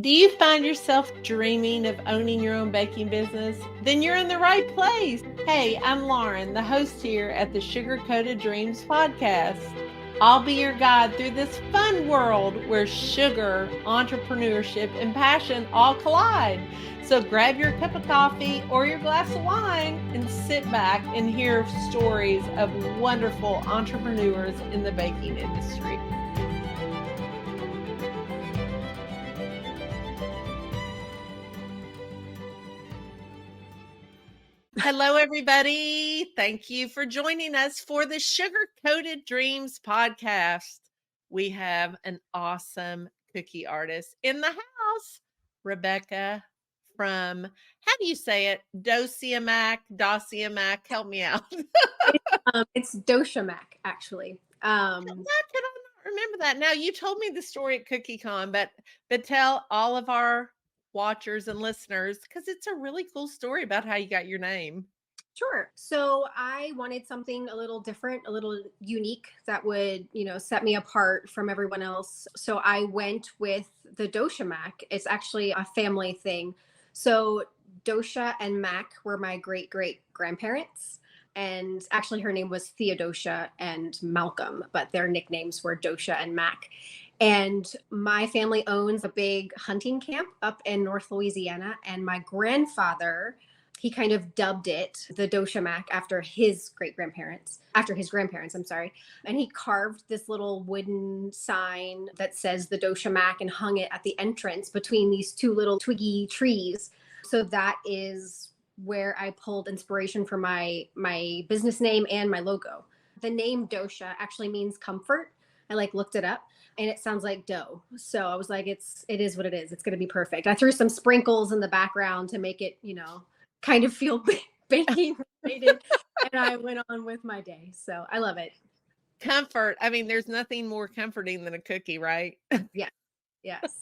Do you find yourself dreaming of owning your own baking business? Then you're in the right place. Hey, I'm Lauren, the host here at the Sugar Coated Dreams podcast. I'll be your guide through this fun world where sugar, entrepreneurship, and passion all collide. So grab your cup of coffee or your glass of wine and sit back and hear stories of wonderful entrepreneurs in the baking industry. Hello, everybody. Thank you for joining us for the Sugar Coated Dreams podcast. We have an awesome cookie artist in the house, Rebecca from, how do you say it? DociaMack. Help me out. It's DociaMack, actually. Why could I not remember that? Now, you told me the story at CookieCon, but tell all of our watchers and listeners, because it's a really cool story about how you got your name. Sure. So I wanted something a little different, a little unique that would, set me apart from everyone else. So I went with the DociaMack. It's actually a family thing. So Docia and Mac were my great great grandparents. And actually, her name was Theodosia and Malcolm, but their nicknames were Docia and Mac. And my family owns a big hunting camp up in North Louisiana. And my grandfather, he kind of dubbed it the DociaMack after his grandparents, I'm sorry. And he carved this little wooden sign that says the DociaMack and hung it at the entrance between these two little twiggy trees. So that is where I pulled inspiration for my business name and my logo. The name Docia actually means comfort. I looked it up and it sounds like dough. So I was like, it is what it is. It's going to be perfect. I threw some sprinkles in the background to make it, kind of feel baking related. And I went on with my day. So I love it. Comfort. I mean, there's nothing more comforting than a cookie, right? Yeah. Yes.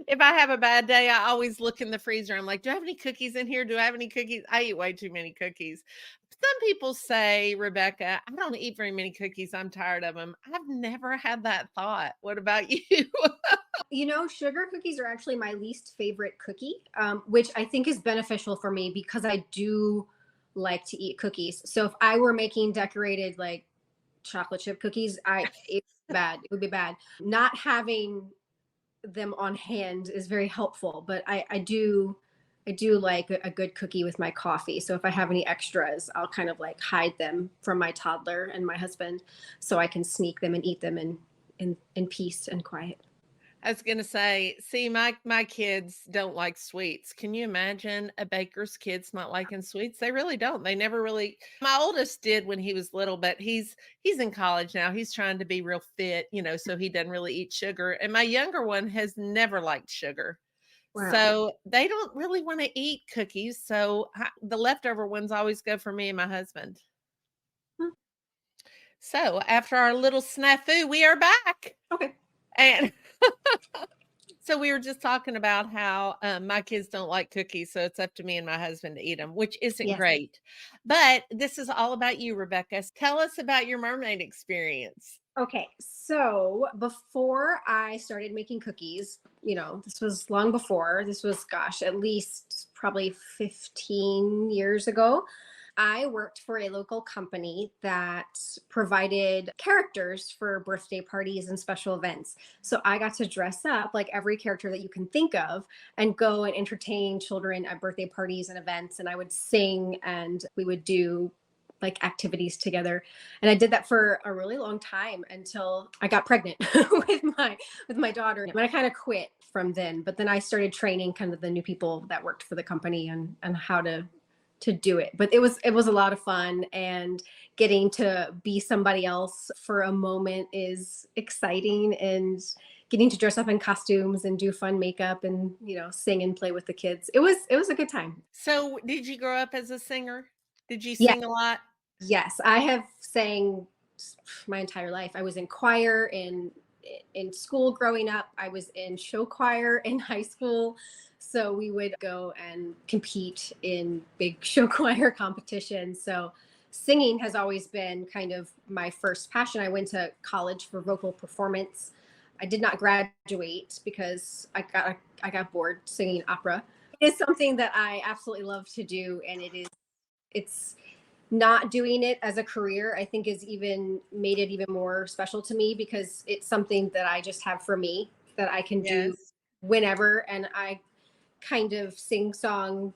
If I have a bad day, I always look in the freezer. I'm like, do I have any cookies in here? Do I have any cookies? I eat way too many cookies. Some people say, Rebecca, I don't eat very many cookies. I'm tired of them. I've never had that thought. What about you? Sugar cookies are actually my least favorite cookie, which I think is beneficial for me because I do like to eat cookies. So if I were making decorated chocolate chip cookies, it would be bad. Not having them on hand is very helpful, but I do like a good cookie with my coffee. So if I have any extras, I'll kind of hide them from my toddler and my husband so I can sneak them and eat them in peace and quiet. I was going to say, see, my kids don't like sweets. Can you imagine a baker's kids not liking sweets? They really don't. They never really. My oldest did when he was little, but he's in college now. He's trying to be real fit, so he doesn't really eat sugar. And my younger one has never liked sugar. Wow. So they don't really want to eat cookies. So the leftover ones always go for me and my husband. So after our little snafu, we are back. Okay. And so we were just talking about how my kids don't like cookies, so it's up to me and my husband to eat them, which isn't great. But this is all about you, Rebecca. Tell us about your mermaid experience. Okay, so before I started making cookies, this was long before. This was, at least probably 15 years ago. I worked for a local company that provided characters for birthday parties and special events. So I got to dress up like every character that you can think of and go and entertain children at birthday parties and events. And I would sing and we would do activities together. And I did that for a really long time until I got pregnant with my daughter. And I kind of quit from then, but then I started training kind of the new people that worked for the company and how to do it. But it was a lot of fun, and getting to be somebody else for a moment is exciting, and getting to dress up in costumes and do fun makeup and, sing and play with the kids. It was a good time. So did you grow up as a singer? Did you sing a lot? Yes, I have sang my entire life. I was in choir in school growing up. I was in show choir in high school. So we would go and compete in big show choir competitions. So singing has always been kind of my first passion. I went to college for vocal performance I did not graduate because I got bored singing opera. It is something that I absolutely love to do, and it's not doing it as a career, I think, is even made it even more special to me because it's something that I just have for me that I can do Yes. whenever. And I kind of sing song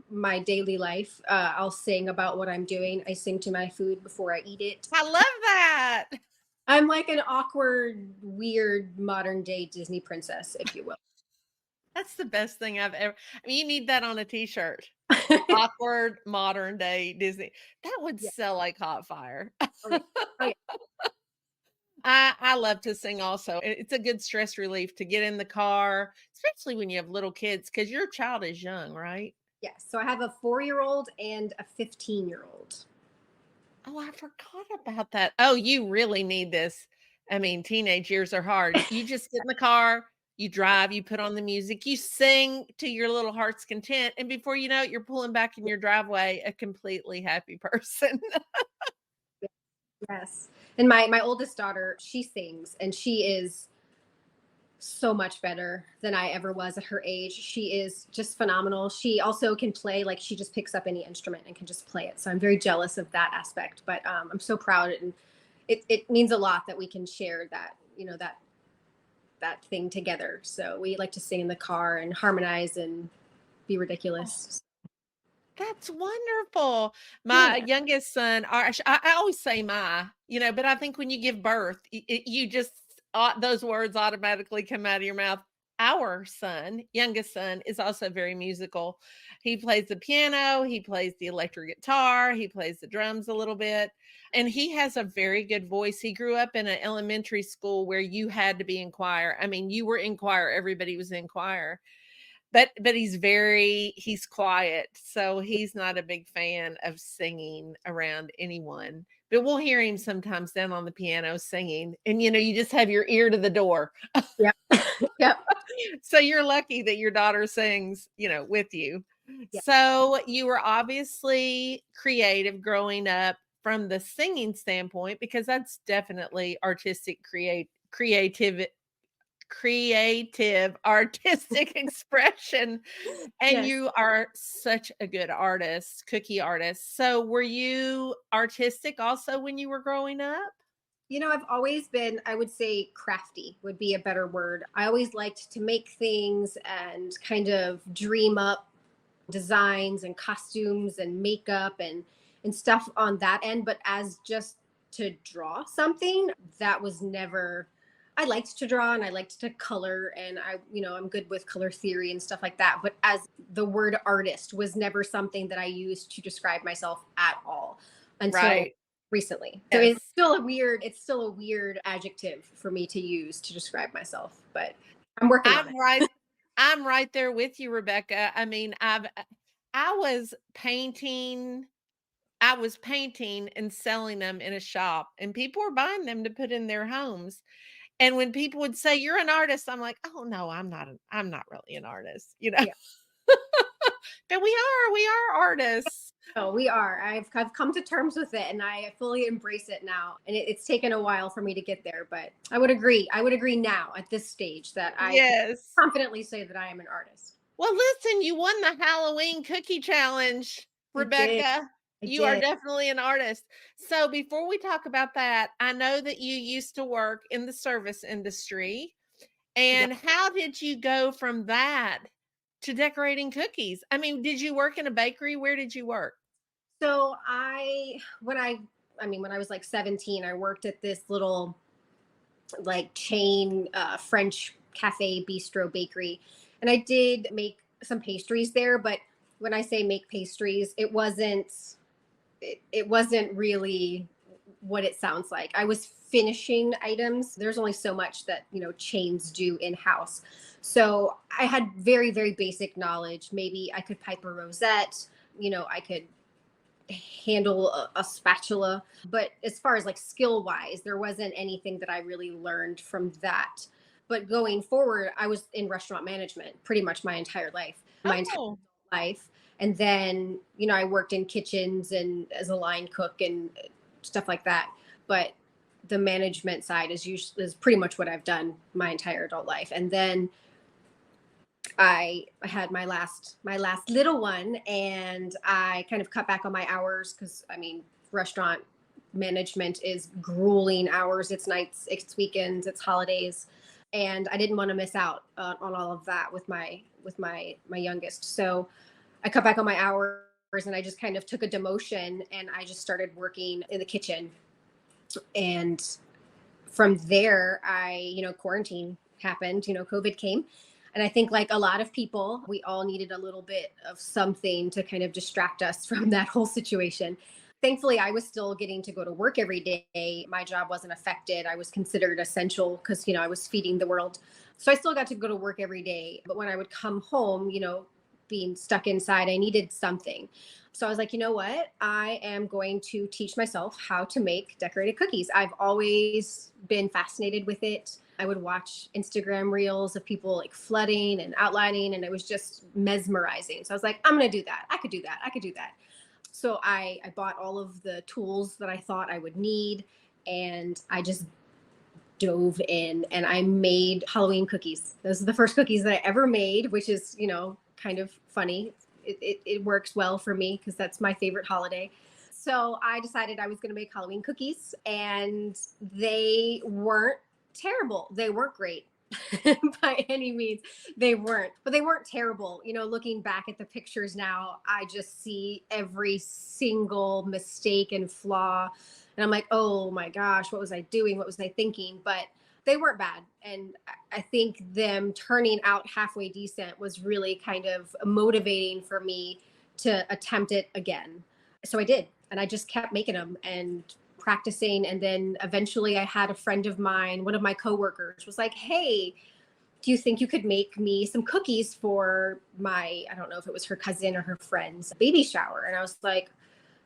my daily life. I'll sing about what I'm doing. I sing to my food before I eat it. I love that. I'm like an awkward, weird modern day Disney princess, if you will. That's the best thing I've ever. I mean, you need that on a t-shirt. Awkward modern day Disney. That would Yeah. sell like hot fire. Oh yeah. Oh yeah. I love to sing also. It's a good stress relief to get in the car, especially when you have little kids, because your child is young, right? Yes. So I have a 4-year-old and a 15-year-old. Oh, I forgot about that. Oh, you really need this. I mean, teenage years are hard. You just get in the car, you drive, you put on the music, you sing to your little heart's content, and before you know it, you're pulling back in your driveway a completely happy person. Yes. And my oldest daughter, she sings and she is so much better than I ever was at her age. She is just phenomenal. She also can play, like she just picks up any instrument and can just play it. So I'm very jealous of that aspect, but I'm so proud, and it means a lot that we can share that, that thing together. So we like to sing in the car and harmonize and be ridiculous. That's wonderful. My Yeah. youngest son, or I always say but I think when you give birth, you just those words automatically come out of your mouth. Our son, youngest son, is also very musical. He plays the piano, he plays the electric guitar, he plays the drums a little bit, and he has a very good voice. He grew up in an elementary school where you had to be in choir. I mean, you were in choir, everybody was in choir, but he's quiet, so he's not a big fan of singing around anyone. But we'll hear him sometimes down on the piano singing, and you just have your ear to the door. Yeah. Yep. So you're lucky that your daughter sings, with you. Yeah. So you were obviously creative growing up from the singing standpoint, because that's definitely creative artistic expression, and Yes. you are such a good artist, cookie artist. So were you artistic also when you were growing up? I've always been, I would say crafty would be a better word. I always liked to make things and kind of dream up designs and costumes and makeup and stuff on that end, but as just to draw something, that was never. I liked to draw and I liked to color, and I'm good with color theory and stuff like that, but as the word artist was never something that I used to describe myself at all until Right. recently. So Yes. it's still a weird adjective for me to use to describe myself, but I'm working on I'm it. right I'm right there with you, Rebecca. I mean, I was painting and selling them in a shop, and people were buying them to put in their homes. And when people would say, "You're an artist," I'm like, "Oh no, I'm not really an artist." Yeah. But we are artists. Oh, we are. I've come to terms with it, and I fully embrace it now. And it's taken a while for me to get there, but I would agree. I would agree now at this stage that I can Yes. confidently say that I am an artist. Well, listen, you won the Halloween cookie challenge, I did. Rebecca. I You are did. definitely an artist. So before we talk about that, I know that you used to work in the service industry. Yeah. And how did you go from that to decorating cookies? I mean, did you work in a bakery? Where did you work? So when I was like 17, I worked at this little like chain French cafe bistro bakery, and I did make some pastries there. But when I say make pastries, it wasn't really what it sounds like. I was finishing items. There's only so much that chains do in house. So I had very, very basic knowledge. Maybe I could pipe a rosette. I could handle a spatula. But as far as like skill wise, there wasn't anything that I really learned from that. But going forward, I was in restaurant management pretty much my entire life, my entire Oh, life. And then, I worked in kitchens and as a line cook and stuff like that. But the management side is pretty much what I've done my entire adult life. And then I had my last little one, and I kind of cut back on my hours because I mean, restaurant management is grueling hours. It's nights, it's weekends, it's holidays, and I didn't want to miss out on all of that with my youngest. So I cut back on my hours, and I just kind of took a demotion, and I just started working in the kitchen. And from there, quarantine happened, COVID came. And I think, like a lot of people, we all needed a little bit of something to kind of distract us from that whole situation. Thankfully, I was still getting to go to work every day. My job wasn't affected. I was considered essential because, I was feeding the world. So I still got to go to work every day. But when I would come home, being stuck inside, I needed something. So I was like, you know what? I am going to teach myself how to make decorated cookies. I've always been fascinated with it. I would watch Instagram reels of people like flooding and outlining, and it was just mesmerizing. So I was like, I'm going to do that. I could do that. I could do that. So I bought all of the tools that I thought I would need, and I just dove in and I made Halloween cookies. Those are the first cookies that I ever made, which is, kind of funny. It works well for me because that's my favorite holiday. So I decided I was going to make Halloween cookies, and they weren't terrible. They weren't great by any means. They weren't, but they weren't terrible. Looking back at the pictures now, I just see every single mistake and flaw. And I'm like, oh my gosh, what was I doing? What was I thinking? But they weren't bad. And I think them turning out halfway decent was really kind of motivating for me to attempt it again. So I did. And I just kept making them and practicing. And then eventually I had a friend of mine, one of my coworkers was like, hey, do you think you could make me some cookies for I don't know if it was her cousin or her friend's baby shower? And I was like,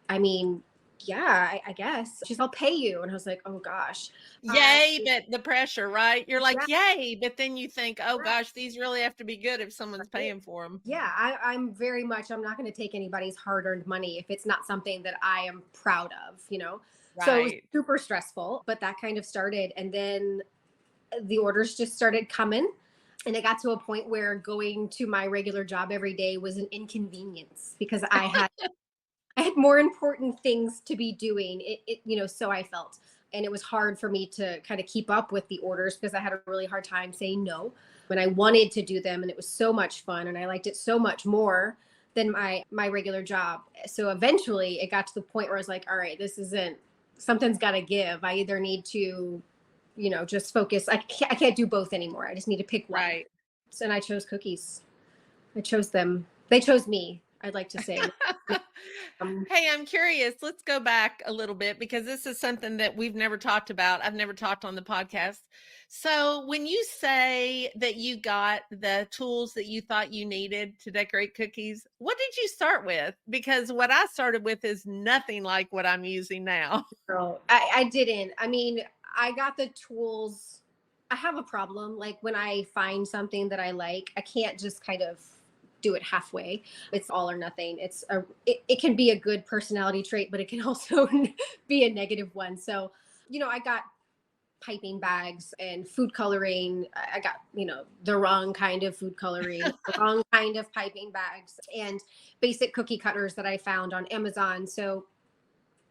I mean, yeah, I guess. She's, I'll pay you. And I was like, oh gosh. Yay, but the pressure, right? You're like, Yeah, yay, but then you think, oh right. gosh, these really have to be good if someone's paying for them. Yeah, I'm very much, I'm not going to take anybody's hard earned money if it's not something that I am proud of. So it was Right. super stressful, but that kind of started. And then the orders just started coming. And it got to a point where going to my regular job every day was an inconvenience because I had more important things to be doing. So I felt. And it was hard for me to kind of keep up with the orders because I had a really hard time saying no when I wanted to do them. And it was so much fun. And I liked it so much more than my regular job. So eventually it got to the point where I was like, all right, something's got to give. I either need to, just focus. I can't do both anymore. I just need to pick one. Right. So, and I chose cookies. I chose them. They chose me, I'd like to say. Hey, I'm curious. Let's go back a little bit because this is something that we've never talked about. I've never talked on the podcast. So, when you say that you got the tools that you thought you needed to decorate cookies, what did you start with? Because what I started with is nothing like what I'm using now. So I didn't. I mean, I got the tools. I have a problem. Like when I find something that I like, I can't just kind of do it halfway. It's all or nothing. It can be a good personality trait, but it can also be a negative one. So, I got piping bags and food coloring. I got, the wrong kind of food coloring, the wrong kind of piping bags, and basic cookie cutters that I found on Amazon. So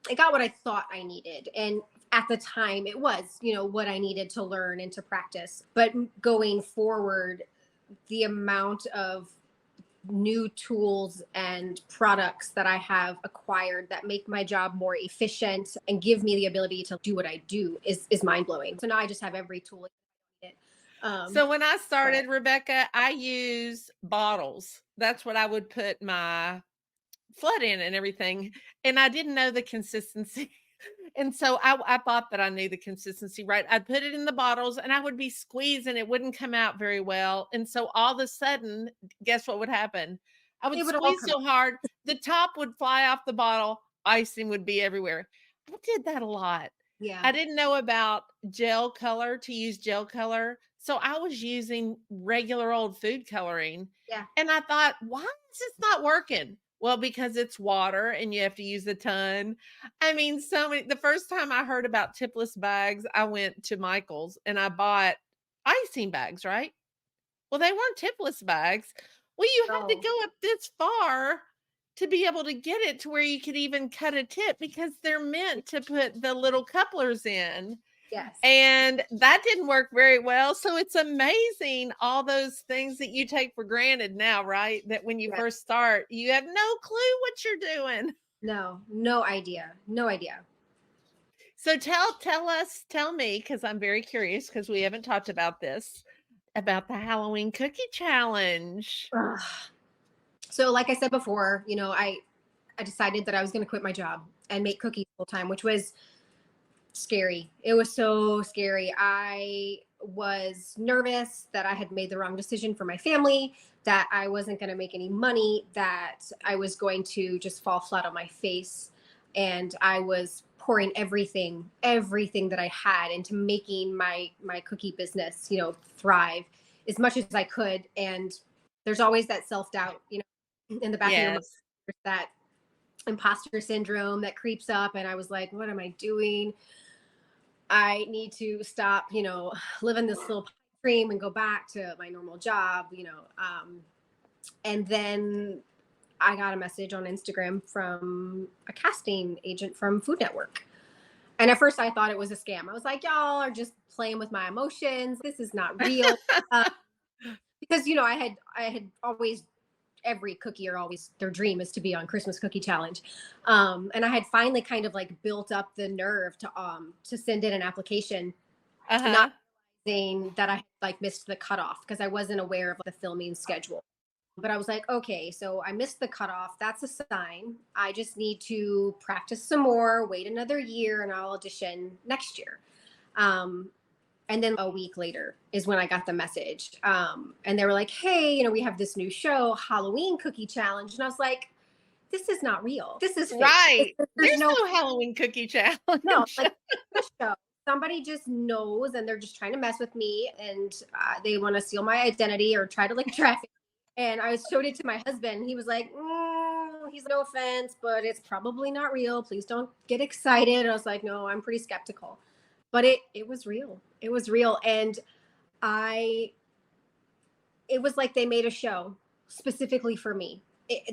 I got what I thought I needed. And at the time, it was, what I needed to learn and to practice. But going forward, the amount of new tools and products that I have acquired that make my job more efficient and give me the ability to do what I do is mind blowing. So now I just have every tool. So when I But started, Rebecca, I use bottles. That's what I would put my flood in and everything. And I didn't know the consistency. And so I thought that I knew the consistency, right? I'd put it in the bottles and I would be squeezing, it wouldn't come out very well. And so all of a sudden, guess what would happen? I would it would all squeeze come. so hard, the top would fly off the bottle, icing would be everywhere. I did that a lot. Yeah. I didn't know about gel color to use gel color. So I was using regular old food coloring. Yeah. And I thought, why is this not working? Well, because it's water and you have to use a ton. I mean, so many the first time I heard about tipless bags, I went to Michael's and I bought icing bags, right? Well, they weren't tipless bags. Well, you had to Oh, go up this far to be able to get it to where you could even cut a tip because they're meant to put the little couplers in. yes. And that didn't work very well. So it's amazing all those things that you take for granted now, right? That when you Yeah. first start, you have no clue what you're doing. No, no idea. No idea. So tell me, because I'm very curious, because we haven't talked about this, about the Halloween cookie challenge. Ugh. So like I said before, I decided that I was going to quit my job and make cookies full time, which was scary. It was so scary. I was nervous that I had made the wrong decision for my family, that I wasn't going to make any money, that I was going to just fall flat on my face. And I was pouring everything that I had into making my cookie business, thrive as much as I could. And there's always that self-doubt, in the back of your mind, Yes. that imposter syndrome that creeps up. And I was like, what am I doing? I need to stop, living this little dream and go back to my normal job, and then I got a message on Instagram from a casting agent from Food Network. And at first I thought it was a scam. I was like, y'all are just playing with my emotions. This is not real. Uh, because, I had always, every cookier always, their dream is to be on Christmas Cookie Challenge. And I had finally kind of like built up the nerve to send in an application, Uh-huh. not saying that I like missed the cutoff because I wasn't aware of the filming schedule. But I was like, okay, so I missed the cutoff. That's a sign. I just need to practice some more, wait another year, and I'll audition next year. Um, and then a week later is when I got the message. And they were like, hey, we have this new show, Halloween Cookie Challenge. And I was like, this is not real. This is fake. Right. There's There's no, no Halloween cookie no, challenge. like the show. Somebody just knows and they're just trying to mess with me, and they want to steal my identity or try to like traffic. And I showed it to my husband. He was like, he's no offense, but it's probably not real. Please don't get excited. I was like, no, I'm pretty skeptical. But it was real. It was real. And I it was like they made a show specifically for me.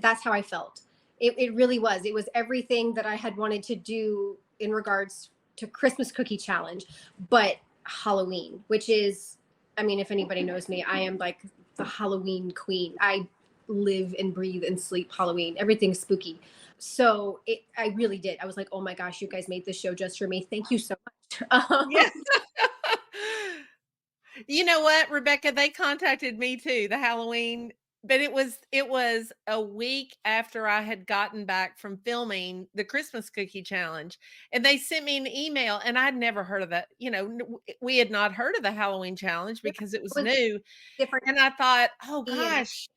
That's how I felt. It really was. It was everything that I had wanted to do in regards to Christmas Cookie Challenge, but Halloween, which is, I mean, if anybody knows me, I am like the Halloween queen. I live and breathe and sleep Halloween. Everything's spooky. So I really did. I was like, oh my gosh, you guys made this show just for me. Thank you so much. Yes. You know what, Rebecca? They contacted me too, the Halloween, but it was a week after I had gotten back from filming the Christmas Cookie Challenge, and they sent me an email, and I'd never heard of that. We had not heard of the Halloween challenge Yeah, because it it was was new, different. and I thought, "Oh And gosh,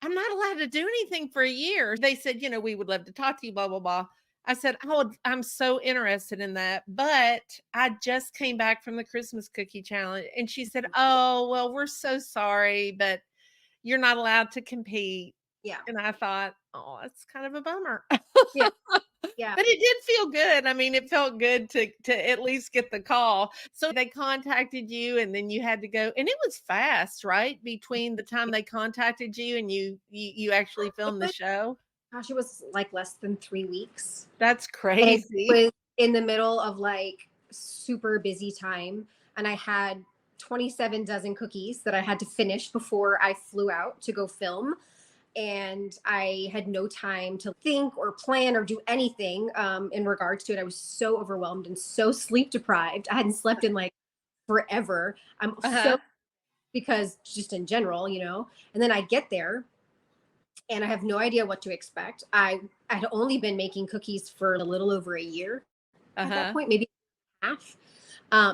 I'm not allowed to do anything for a year." They said, "We would love to talk to you, blah, blah, blah." I said, "Oh, I'm so interested in that, but I just came back from the Christmas Cookie Challenge." And she said, "Oh, well, we're so sorry, but you're not allowed to compete." yeah, And I thought, "Oh, it's kind of a bummer." yeah, yeah. But it did feel good. I mean, it felt good to at least get the call. So they contacted you and then you had to go, and it was fast, right? Between the time they contacted you and you actually It filmed the was, show. gosh, it was like less than 3 weeks. That's And it crazy. was in the middle of like super busy time. And I had 27 dozen cookies that I had to finish before I flew out to go film. And I had no time to think or plan or do anything in regards to it. I was so overwhelmed and so sleep deprived. I hadn't slept in like forever. I'm Uh-huh. so, because just in general, and then I get there and I have no idea what to expect. I had only been making cookies for a little over a year at that Uh-huh. point, maybe half.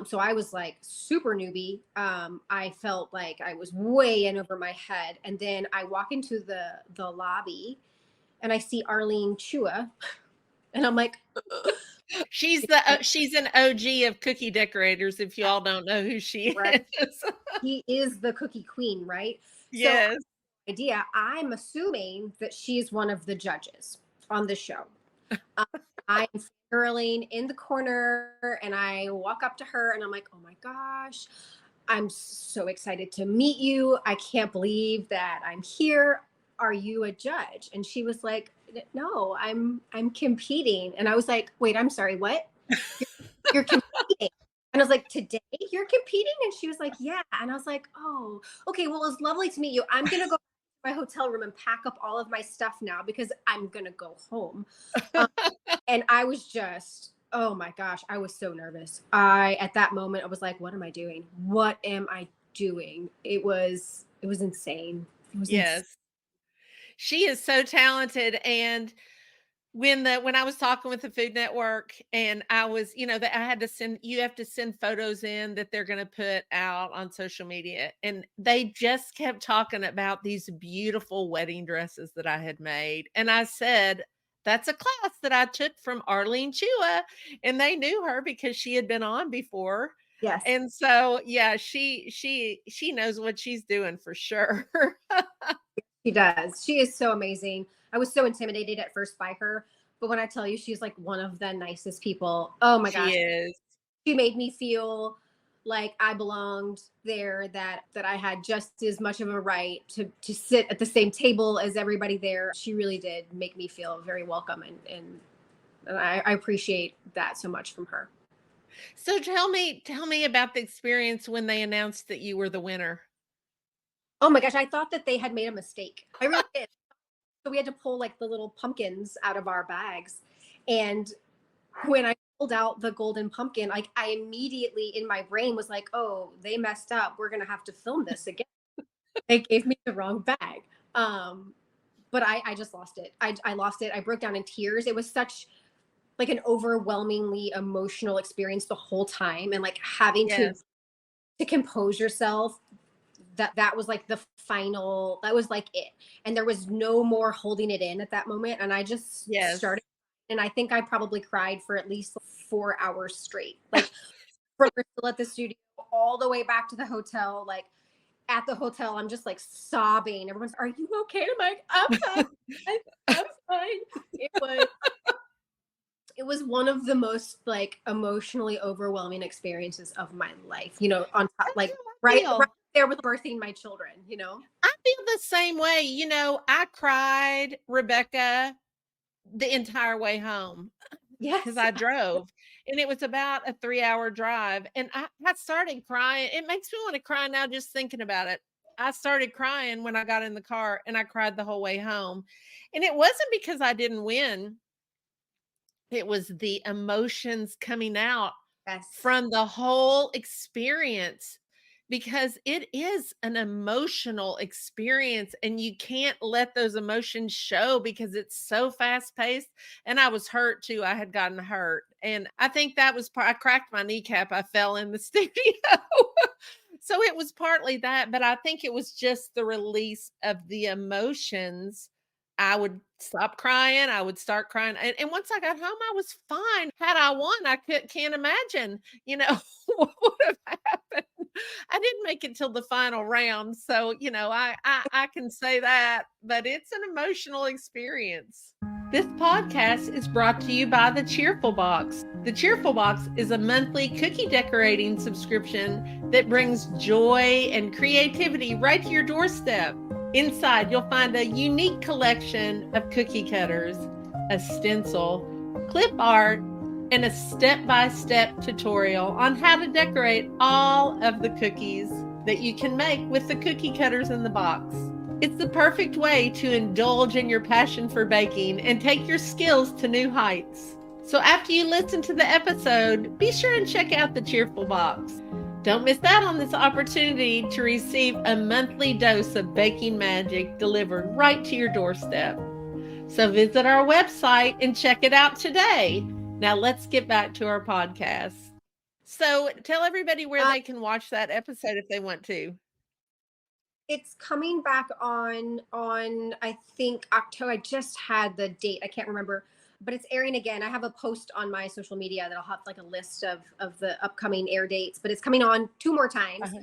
So I was like super newbie. I felt like I was way in over my head. And then I walk into the lobby and I see Arlene Chua, and I'm like, She's an OG of cookie decorators, if y'all don't know who she right. is. He is the cookie queen, right? So Yes. idea. I'm assuming that she's one of the judges on the show. I'm girling in the corner and I walk up to her and I'm like, oh my gosh, I'm so excited to meet you. I can't believe that I'm here. Are you a judge? And she was like, no, I'm competing. And I was like, wait, I'm sorry, what? You're competing? And I was like, today you're competing? And she was like, yeah. And I was like, oh, okay, well, it's lovely to meet you. I'm going to go to my hotel room and pack up all of my stuff now because I'm going to go home. And I was just, oh my gosh, I was so nervous. At that moment, I was like, what am I doing? What am I doing? It was insane. It was insane. Yes. She is so talented. And when I was talking with the Food Network and I was, that I had to you have to send photos in that they're going to put out on social media. And they just kept talking about these beautiful wedding dresses that I had made. And I said, that's a class that I took from Arlene Chua. And they knew her because she had been on before. Yes. And so, yeah, she knows what she's doing for sure. She does. She is so amazing. I was so intimidated at first by her, but when I tell you she's like one of the nicest people, oh my gosh. She is. She made me feel like I belonged there, that I had just as much of a right to sit at the same table as everybody there. She really did make me feel very welcome, and I appreciate that so much from her. So tell me about the experience when they announced that you were the winner. Oh my gosh, I thought that they had made a mistake. I really did. So we had to pull like the little pumpkins out of our bags. And when I pulled out the golden pumpkin, like I immediately in my brain was like, oh, they messed up. We're going to have to film this again. They gave me the wrong bag. But I just lost it. I lost it. I broke down in tears. It was such like an overwhelmingly emotional experience the whole time. And like having Yes. to compose yourself, that was like the final, that was like it. And there was no more holding it in at that moment. And I just started, and I think I probably cried for at least 4 hours straight, like from Bristol at the studio all the way back to the hotel. Like at the hotel, I'm just like sobbing. Everyone's, are you okay? I'm like, I'm fine. I'm fine. It was one of the most like emotionally overwhelming experiences of my life, on top, like right there with birthing my children. I feel the same way. I cried, Rebecca, the entire way home. Yes. Because I drove and it was about a 3-hour drive. And I started crying. It makes me want to cry now just thinking about it. I started crying when I got in the car and I cried the whole way home. And it wasn't because I didn't win. It was the emotions coming out from the whole experience, because it is an emotional experience and you can't let those emotions show because it's so fast paced. And I was hurt too. I had gotten hurt. And I think that was I cracked my kneecap. I fell in the studio. So it was partly that, but I think it was just the release of the emotions. I would stop crying. I would start crying. And once I got home, I was fine. Had I won, I can't imagine, what would have happened. I didn't make it till the final round. So, I can say that, but it's an emotional experience. This podcast is brought to you by the Cheerful Box. The Cheerful Box is a monthly cookie decorating subscription that brings joy and creativity right to your doorstep. Inside, you'll find a unique collection of cookie cutters, a stencil, clip art, and a step-by-step tutorial on how to decorate all of the cookies that you can make with the cookie cutters in the box. It's the perfect way to indulge in your passion for baking and take your skills to new heights. So after you listen to the episode, be sure and check out the Cheerful Box. Don't miss out on this opportunity to receive a monthly dose of baking magic delivered right to your doorstep. So visit our website and check it out today. Now let's get back to our podcast. So tell everybody where they can watch that episode if they want to. It's coming back on I think October. I just had the date. I can't remember, but it's airing again. I have a post on my social media that'll have like a list of the upcoming air dates, but it's coming on 2 more times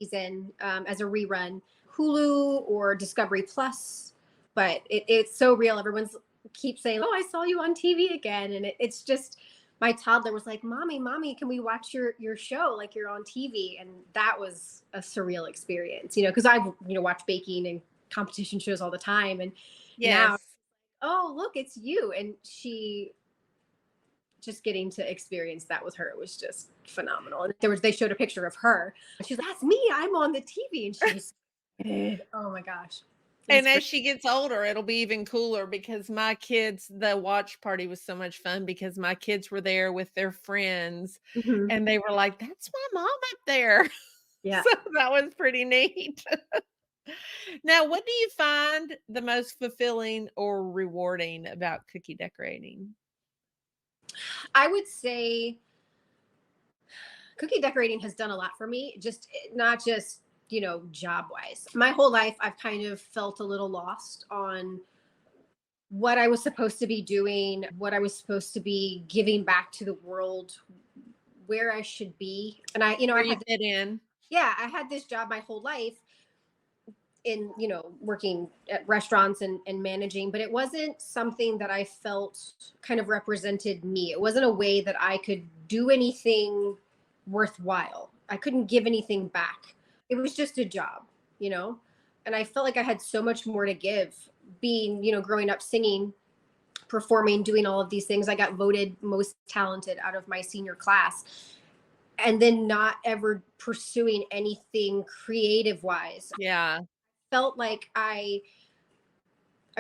season as a rerun. Hulu or Discovery Plus, but it's so real. Everyone's keeps saying, "Oh, I saw you on TV again," and it's just my toddler was like, "Mommy, can we watch your show? Like you're on TV." And that was a surreal experience, because I've watched baking and competition shows all the time, and now, Yes. oh look, it's you, and she just getting to experience that with her was just phenomenal. And they showed a picture of her, and she's like, "That's me. I'm on the TV," and she was, oh my gosh, it was And great. as she gets older, it'll be even cooler because the watch party was so much fun because my kids were there with their friends Mhm. and they were like, "That's my mom up there." Yeah. So that was pretty neat. Now, what do you find the most fulfilling or rewarding about cookie decorating? I would say cookie decorating has done a lot for me, just not just, job wise. My whole life, I've kind of felt a little lost on what I was supposed to be doing, what I was supposed to be giving back to the world, where I should be. And I Where you had, fit in? yeah, I had this job my whole life in, working at restaurants and managing, but it wasn't something that I felt kind of represented me. It wasn't a way that I could do anything worthwhile. I couldn't give anything back. It was just a job, you know? And I felt like I had so much more to give being, growing up singing, performing, doing all of these things. I got voted most talented out of my senior class, and then not ever pursuing anything creative wise. Yeah, Felt like I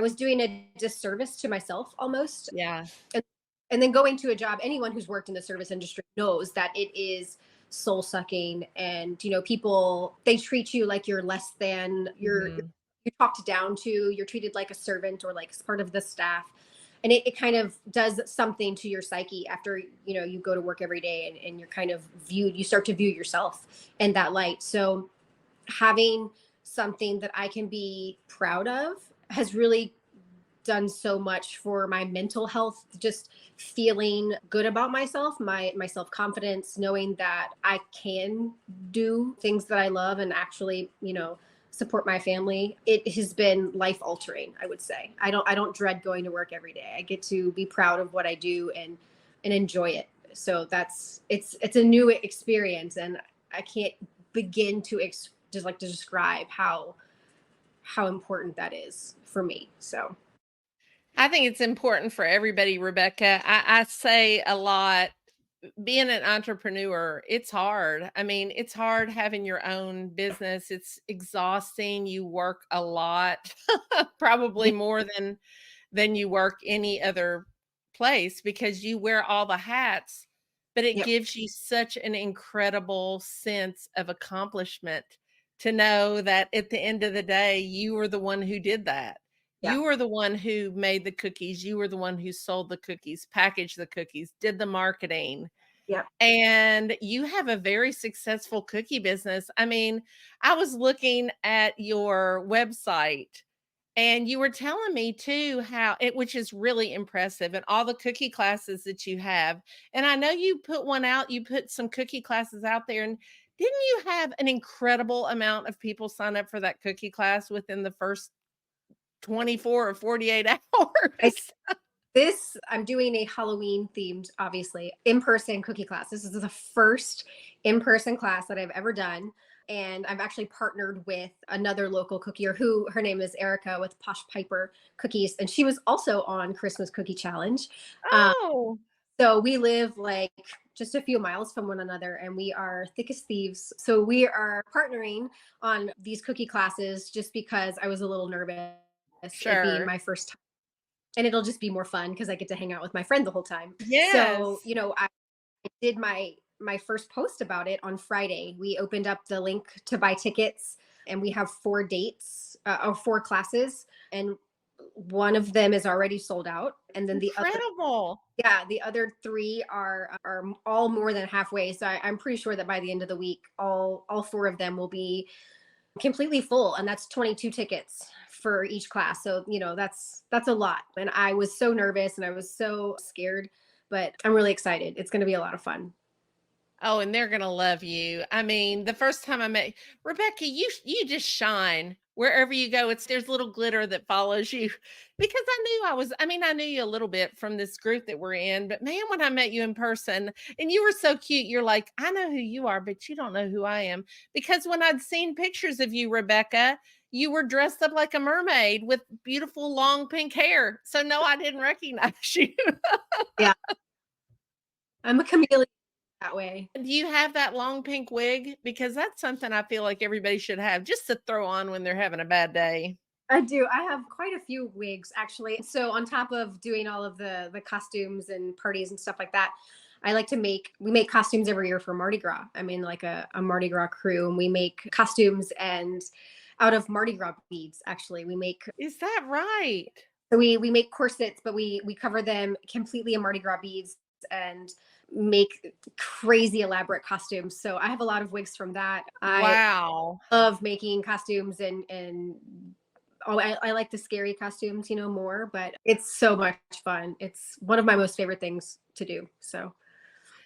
was doing a disservice to myself almost. yeah, And, and then going to a job, anyone who's worked in the service industry knows that it is soul sucking, and people, they treat you like you're less than, mhm. you're talked down to, you're treated like a servant or like part of the staff. And it kind of does something to your psyche after you go to work every day, and you're kind of viewed, you start to view yourself in that light. So having something that I can be proud of has really done so much for my mental health, just feeling good about myself, my self-confidence, knowing that I can do things that I love and actually, support my family. It has been life altering, I would say. I don't dread going to work every day. I get to be proud of what I do and enjoy it. So it's a new experience, and I can't begin to just like to describe how important that is for me. So I think it's important for everybody, Rebecca. I say a lot, being an entrepreneur, it's hard. I mean, it's hard having your own business. It's exhausting. You work a lot, probably yeah, more than you work any other place because you wear all the hats, but it yep, gives you such an incredible sense of accomplishment to know that at the end of the day, you were the one who did that. yeah, You were the one who made the cookies. You were the one who sold the cookies, packaged the cookies, did the marketing, yep. and you have a very successful cookie business. I mean, I was looking at your website and you were telling me too how it, which is really impressive, and all the cookie classes that you have. And I know you put one out, you put some cookie classes out there. And didn't you have an incredible amount of people sign up for that cookie class within the first 24 or 48 I, hours? I'm doing a Halloween themed, obviously, in-person cookie class. This is the first in-person class that I've ever done. And I've actually partnered with another local cookier who, her name is Erica with Posh Piper Cookies. And she was also on Christmas Cookie Challenge. Um, Oh, so we live like just a few miles from one another, and we are thick as thieves. So we are partnering on these cookie classes just because I was a little nervous, it being sure. my first time, and it'll just be more fun because I get to hang out with my friend the whole time. So, Yes. I did my first post about it on Friday. We opened up the link to buy tickets, and we have 4 dates, or 4 classes, and one of them is already sold out, and then Incredible. the other 3 are all more than halfway. So I'm pretty sure that by the end of the week, all 4 of them will be completely full, and that's 22 tickets for each class. So that's a lot, and I was so nervous and I was so scared, but I'm really excited. It's going to be a lot of fun. Oh, and they're gonna love you. I mean, the first time I met Rebecca, you just shine. Wherever you go, there's little glitter that follows you because I mean, I knew you a little bit from this group that we're in, but man, when I met you in person and you were so cute, you're like, I know who you are, but you don't know who I am. Because when I'd seen pictures of you, Rebecca, you were dressed up like a mermaid with beautiful long pink hair. So no, I didn't recognize you. Yeah, I'm a chameleon that way. Do you have that long pink wig? Because that's something I feel like everybody should have just to throw on when they're having a bad day. I do. I have quite a few wigs actually. So on top of doing all of the costumes and parties and stuff like that, I like to we make costumes every year for Mardi Gras. I'm in like a Mardi Gras crew, and we make costumes and out of Mardi Gras beads. Actually, we make Is that right? so we make corsets, but we cover them completely in Mardi Gras beads and make crazy elaborate costumes. So I have a lot of wigs from that. I Wow. love making costumes and oh, I like the scary costumes, more, but it's so much fun. It's one of my most favorite things to do. So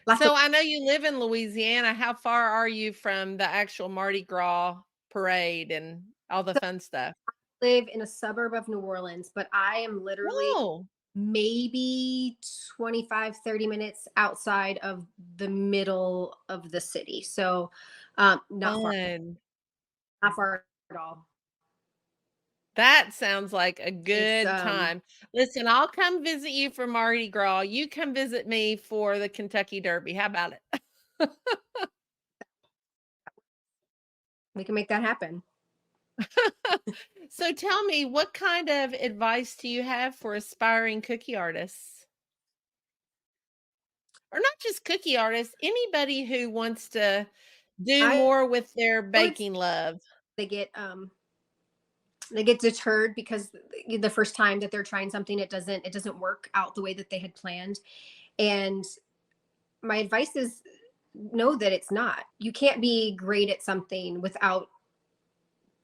lots of So I know you live in Louisiana. How far are you from the actual Mardi Gras parade and all the fun stuff? live in a suburb of New Orleans, but I am literally Whoa, maybe 25, 30 minutes outside of the middle of the city. So fun. not far at all. That sounds like a It's good time. Listen, I'll come visit you for Mardi Gras. You come visit me for the Kentucky Derby. How about it? we can make that happen. So tell me, what kind of advice do you have for aspiring cookie artists? Or not just cookie artists, anybody who wants to do I more with their would baking love. they get they get deterred because the first time that they're trying something, it doesn't work out the way that they had planned. And my advice is know that it's not. You can't be great at something without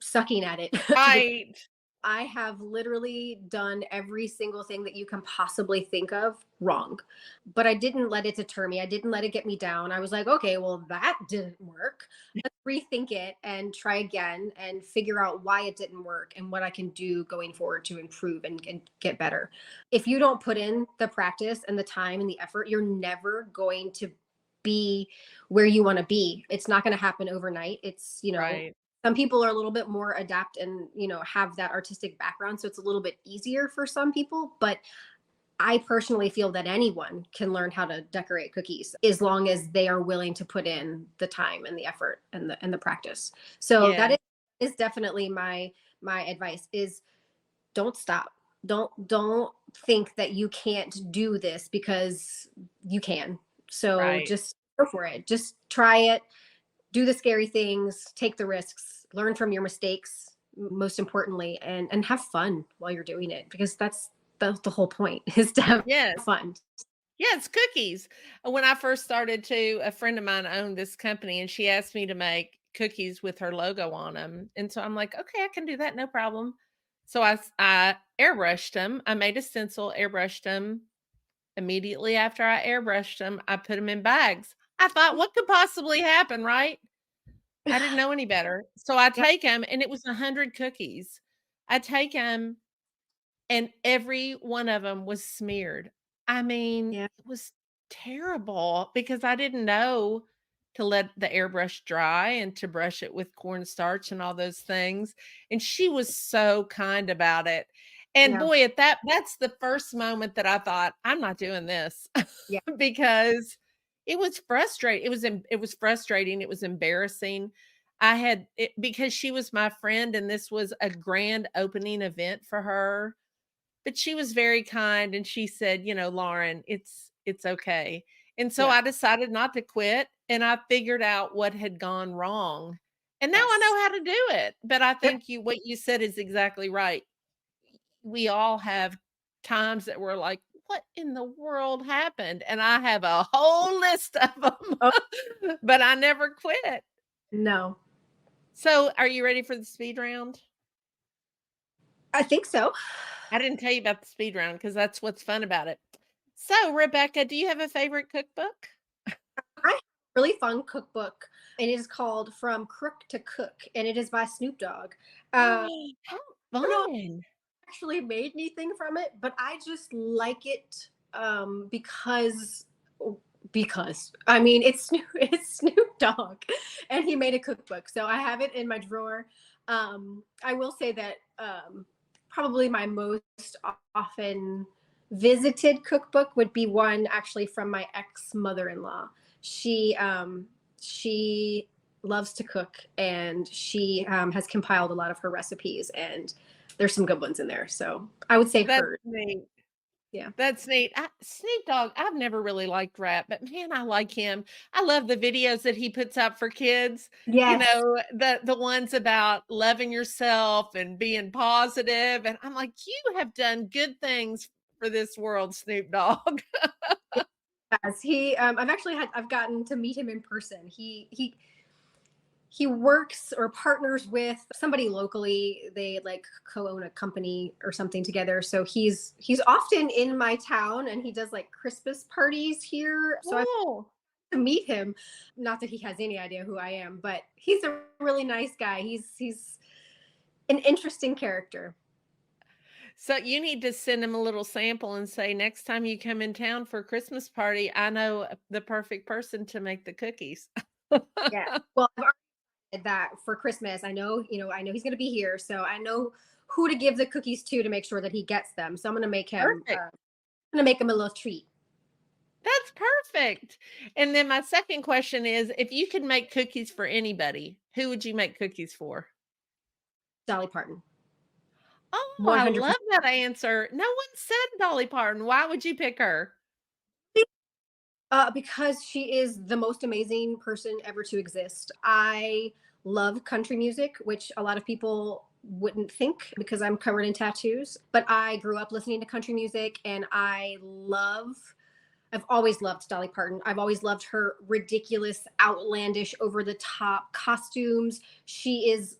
sucking at it. Right. I have literally done every single thing that you can possibly think of wrong, but I didn't let it deter me. I didn't let it get me down. I was like, okay, well, that didn't work. Let's rethink it and try again and figure out why it didn't work and what I can do going forward to improve and get better. If you don't put in the practice and the time and the effort, you're never going to be where you want to be. It's not going to happen overnight. Right. Some people are a little bit more adept and have that artistic background, so it's a little bit easier for some people, but I personally feel that anyone can learn how to decorate cookies as long as they are willing to put in the time and the effort and the practice. So Yeah. that is definitely my advice is don't stop. Don't think that you can't do this because you can. So Right. just go for it. Just try it, do the scary things, take the risks, learn from your mistakes, most importantly, and have fun while you're doing it because that's the whole point is to have Yes. fun. Yes, cookies. When I first started too, a friend of mine owned this company and she asked me to make cookies with her logo on them. And so I'm like, okay, I can do that, no problem. So I airbrushed them. I made a stencil, airbrushed them. Immediately after I airbrushed them, I put them in bags. I thought, what could possibly happen, right? I didn't know any better. So I Yep. take them, and it was 100 cookies. I take them, and every one of them was smeared. I mean, Yeah. it was terrible because I didn't know to let the airbrush dry and to brush it with cornstarch and all those things, and she was so kind about it. And Yeah. boy, that's the first moment that I thought, "I'm not doing this." Yeah. Because it was frustrating. It was frustrating, it was embarrassing. I had it because she was my friend and this was a grand opening event for her, but she was very kind and she said, "Lauren, it's okay." And so Yeah. I decided not to quit and I figured out what had gone wrong. And now I Yes. know how to do it. But I Yep. think what you said is exactly right. We all have times that we're like, "What in the world happened?" And I have a whole list of Oh, them, but I never quit. no. So, are you ready for the speed round? I think so. I didn't tell you about the speed round because that's what's fun about it. So, Rebecca, do you have a favorite cookbook? I have a really fun cookbook and it is called From Crook to Cook, and it is by Snoop Dogg. How I don't know if fun. I actually made anything from it, but I just like it because I mean it's Snoop Dogg, and he made a cookbook, so I have it in my drawer. I will say that probably my most often visited cookbook would be one actually from my ex mother-in-law. She loves to cook, and she has compiled a lot of her recipes, and there's some good ones in there. So I would say That's her. neat. Yeah. That's neat. Snoop Dogg, I've never really liked rap, but man, I like him. I love the videos that he puts out for kids. You Yes. know, the ones about loving yourself and being positive. And I'm like, you have done good things for this world, Snoop Dogg. Yes. I've gotten to meet him in person. He works or partners with somebody locally. They like co-own a company or something together. So he's often in my town, and he does like Christmas parties here. So I Oh. to meet him. Not that he has any idea who I am, but he's a really nice guy. He's an interesting character. So you need to send him a little sample and say, next time you come in town for a Christmas party, I know the perfect person to make the cookies. Yeah. Well, I've already said that for Christmas. I know he's going to be here, so I know who to give the cookies to make sure that he gets them. So Perfect. I'm going to make him a little treat. That's perfect. And then my second question is, if you could make cookies for anybody, who would you make cookies for? Dolly Parton. Oh, I love 100%. that answer. No one said Dolly Parton. Why would you pick her? Because she is the most amazing person ever to exist. I love country music, which a lot of people wouldn't think because I'm covered in tattoos. But I grew up listening to country music, and I've always loved Dolly Parton. I've always loved her ridiculous, outlandish, over the top costumes. She is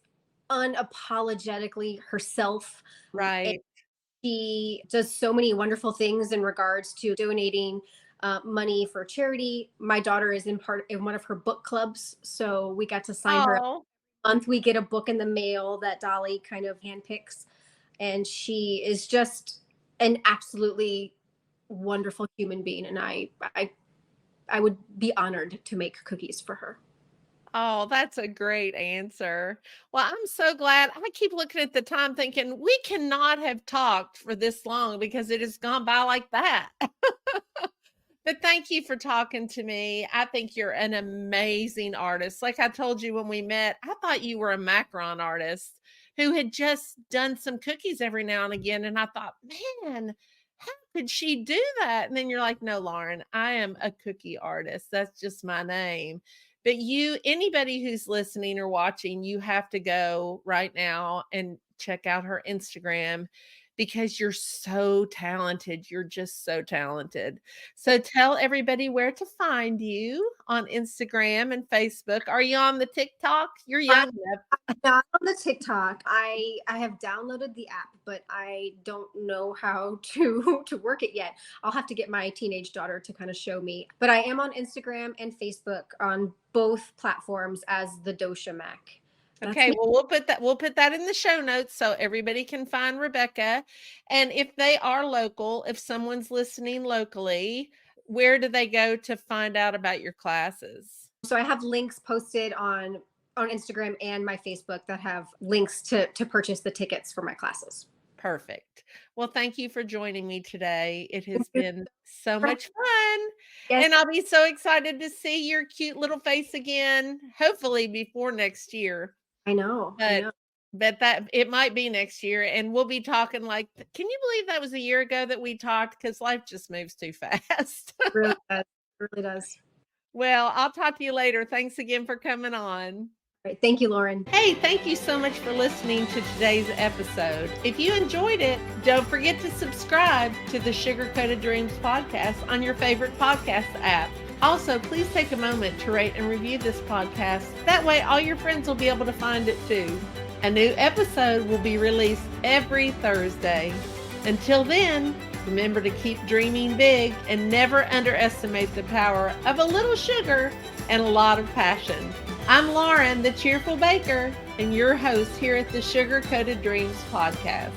unapologetically herself. And Right. she does so many wonderful things in regards to donating money for charity. My daughter is in one of her book clubs, so we got to sign her. Oh, Month we get a book in the mail that Dolly kind of handpicks, and she is just an absolutely wonderful human being. And I would be honored to make cookies for her. oh, that's a great answer. Well, I'm so glad. I keep looking at the time thinking we cannot have talked for this long because it has gone by like that. But thank you for talking to me. I think you're an amazing artist. Like I told you when we met, I thought you were a macaron artist who had just done some cookies every now and again. And I thought, man, how could she do that? And then you're like, no, Lauren, I am a cookie artist. That's just my name. But anybody who's listening or watching, you have to go right now and check out her Instagram because you're so talented. You're just so talented. So tell everybody where to find you on Instagram and Facebook. Are you on the TikTok? You're I'm young enough. not on the TikTok. I have downloaded the app, but I don't know how to to work it yet. I'll have to get my teenage daughter to kind of show me. But I am on Instagram and Facebook on both platforms as the DociaMack. That's Okay, me. well we'll put that in the show notes so everybody can find Rebecca. And if they are local, if someone's listening locally, where do they go to find out about your classes? So I have links posted on Instagram and my Facebook that have links to purchase the tickets for my classes. Perfect. Well, thank you for joining me today. It Thank has you. been so much fun. Yes, And I'll be so excited to see your cute little face again, hopefully before next year. I know. I But know. but that it might be next year and we'll be talking like, can you believe that was a year ago that we talked? Because life just moves too fast. It really does. It really does. Well, I'll talk to you later. Thanks again for coming on. All right. Thank you, Lauren. Hey, thank you so much for listening to today's episode. If you enjoyed it, don't forget to subscribe to the Sugar Coated Dreams podcast on your favorite podcast app. Also, please take a moment to rate and review this podcast. That way, all your friends will be able to find it too. A new episode will be released every Thursday. Until then, remember to keep dreaming big and never underestimate the power of a little sugar and a lot of passion. I'm Lauren, the cheerful baker, and your host here at the Sugar Coated Dreams podcast.